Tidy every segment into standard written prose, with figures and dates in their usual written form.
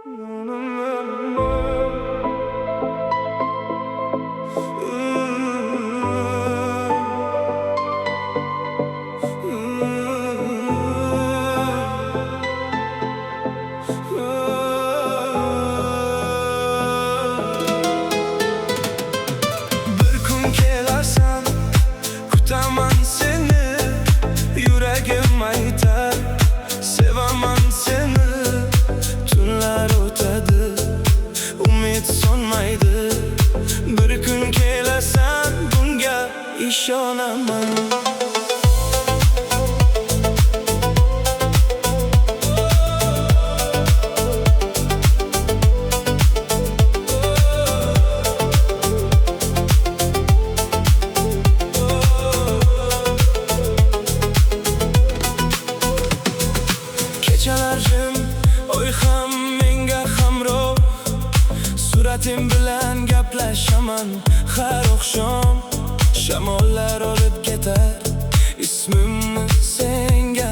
Bir kun kelarsan kutaman seni, yuragim aytar sevaman seni. Tunlar o'tadi, umid so'nmaydi. Bir kun kelarsan bunga ishonaman. Kechalarim oy ham menga hamroh, surating bilan gaplashaman har oqshom. Shamollar olib ketar ismimni senga,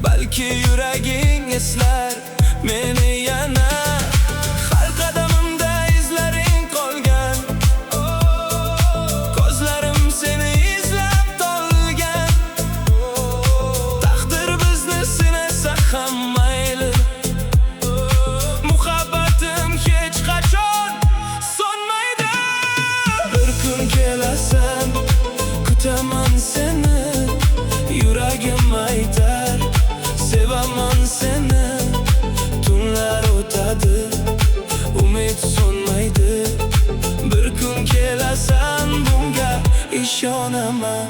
balki yuraging eslar meni yana. Har qadamimda izlaring qolgan, ko'zlarim seni izlab tolgan. Taqdir bizni sinasa ham mayli, muhabbatim hech qachon so'nmaydi. Bir kun kelasan kutaman seni, yuragim aytar sevaman seni. Tunlar o'tadi, umid so'nmaydi. Bir kun kelasan bunga ishonaman.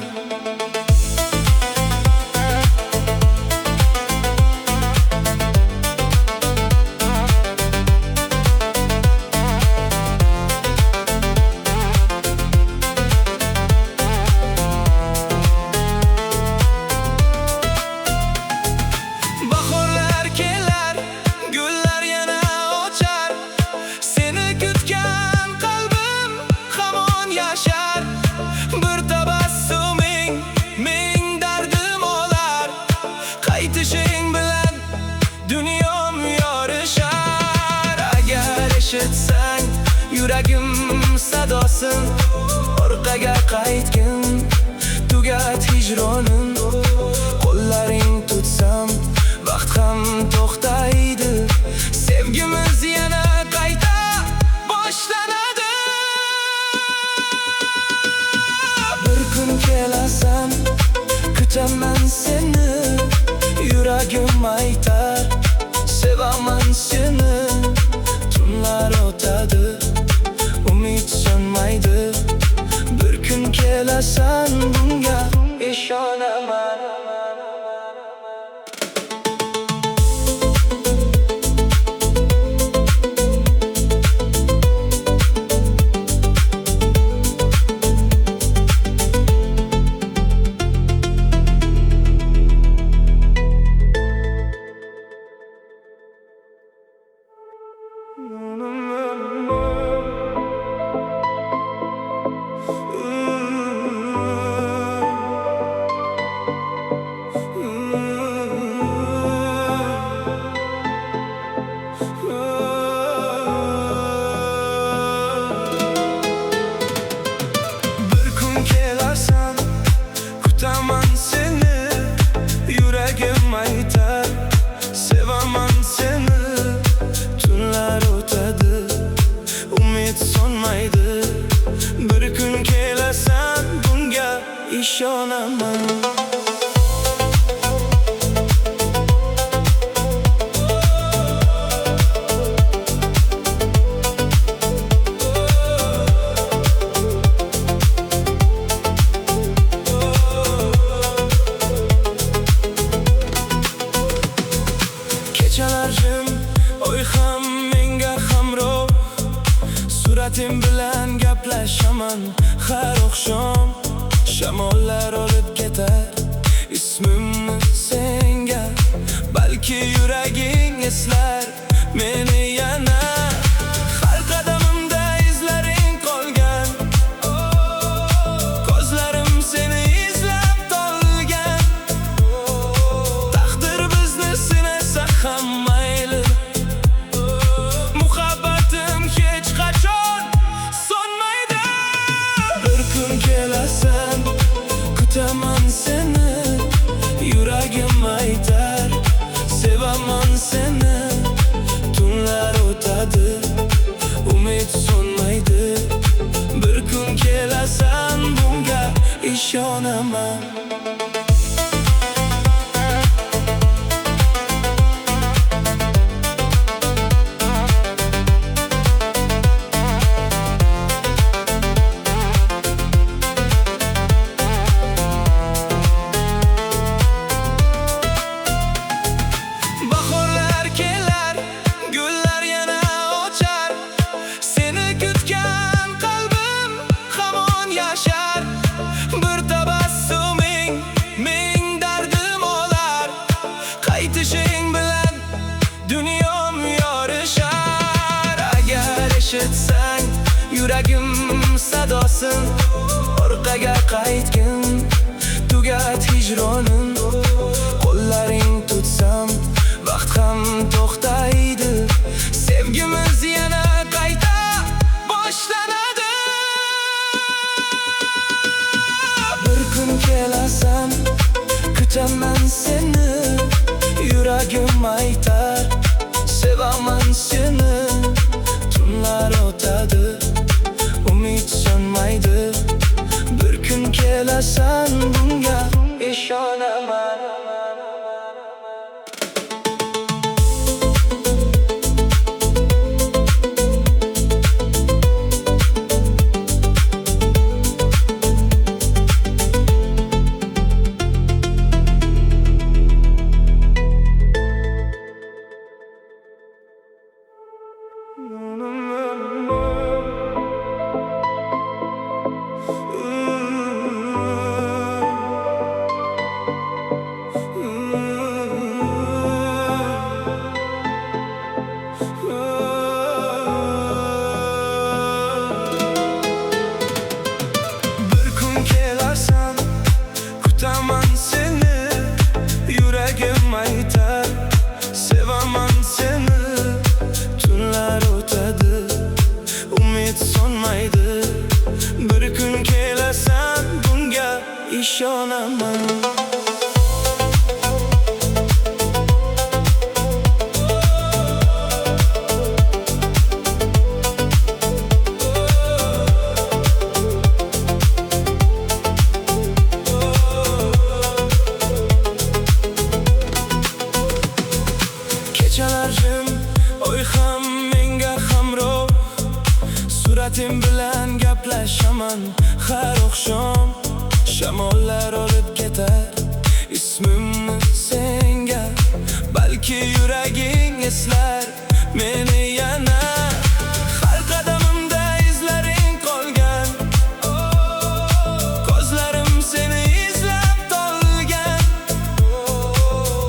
Bahorlar kelar, gullar yana ochar, seni kutgan qalbim hamon yashar. Bir tabassuming ming dardim olar, qaytishing bilan dunyom yorishar. Agar eshitsang yuragim sadosin, orqaga qaytgin, tugat hijronim. Qo'llaring tutsam vaqt ham to'xtaydi, sevgimiz yana qayta boshlanadi. Bir kun kelasan kutaman seni, yuragim aytar sevaman seni. Tunlar o'tadi, umid so'nmaydi. Bir kun kelasan bunga ishonaman. Bir kun kelasan kutaman seni, yuragim aytar sevaman seni. Tunlar o'tadi, umid so'nmaydi. Bir kun kelasan bunga ishonaman. Kechalarim oy ham menga hamroh, surating bilan gaplashaman har oqshom. Shamollar olib ketar ismimni senga, balki yuraging eslar meni yana. Har qadamimda izlaring qolgan, ko'zlarim seni izlab tolgan. Taqdir bizni sinasa ham mayli, ishonaman. Bahorlar kelar, gullar yana ochar, seni kutgan qalbim hamon yashar. Bir tabassuming ming dardim olar, qaytishing bilan dunyom yorishar. Agar eshitsang yuragim sadosin, orqaga qaytgin, tugat hijronim. Qo'llaring tutsam vaqt ham to'xtaydi, sevgimiz yana qayta boshlanadi. Bir kun kelasan, kutaman seni, yuragim aytar, sevaman seni. Tunlar o'tadi, umid so'nmaydi, bir kun kelasan, bunga ishonaman. Bir kun kelasan, kutaman seni, yuragim aytar, sevaman seni. Tunlar o'tadi, umid so'nmaydi, bir kun kelasan, bunga ishonaman. Kechalarim oy ham menga hamroh, suratim bilan gaplashaman har oqshom. Shamollar olib ketar ismimni senga, balki yuraging eslar meni yana. Har qadamimda izlaring qolgan, ko'zlarim seni izlab tolgan.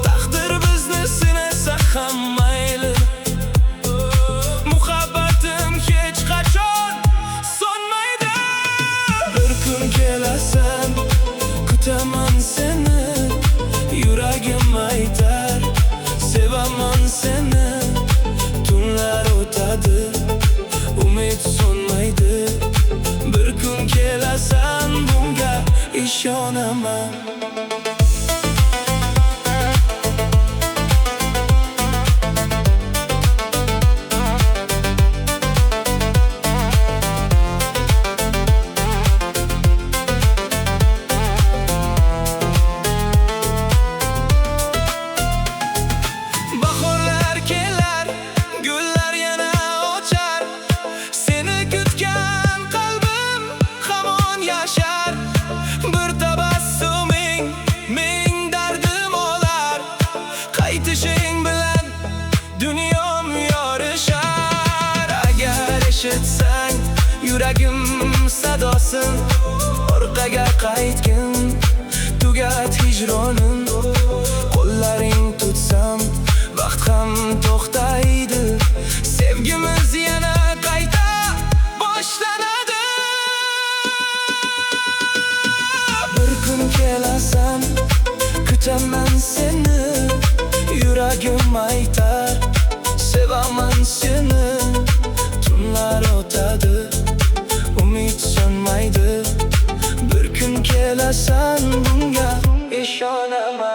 Taqdir bizni sinasa ham mayli, muhabbatim hech qachon so'nmaydi. Bir kun kelasan, kutaman seni, yuragim aytar, sevaman seni. Tunlar o'tadi, umid so'nmaydi, bir kun kelasan, bunga ishonaman. Bahorlar kelar, gullar yana ochar, seni kutgan qalbim hamon yashar. Bir tabassuming ming dardim olar, qaytishing bilan dunyom yorishar. Agar eshitsang yuragim sadosin, orqaga qaytgin, tugat hijronim. Qo'llaring tutsam vaqt ham to'xtaydi, sevgimiz yana qayta boshlanadi. Bir kun kelasan, kutaman seni, yuragim aytar, sevaman seni. Tunlar o'tadi, umid so'nmaydi, bir kun kelasan, bunga ishonaman.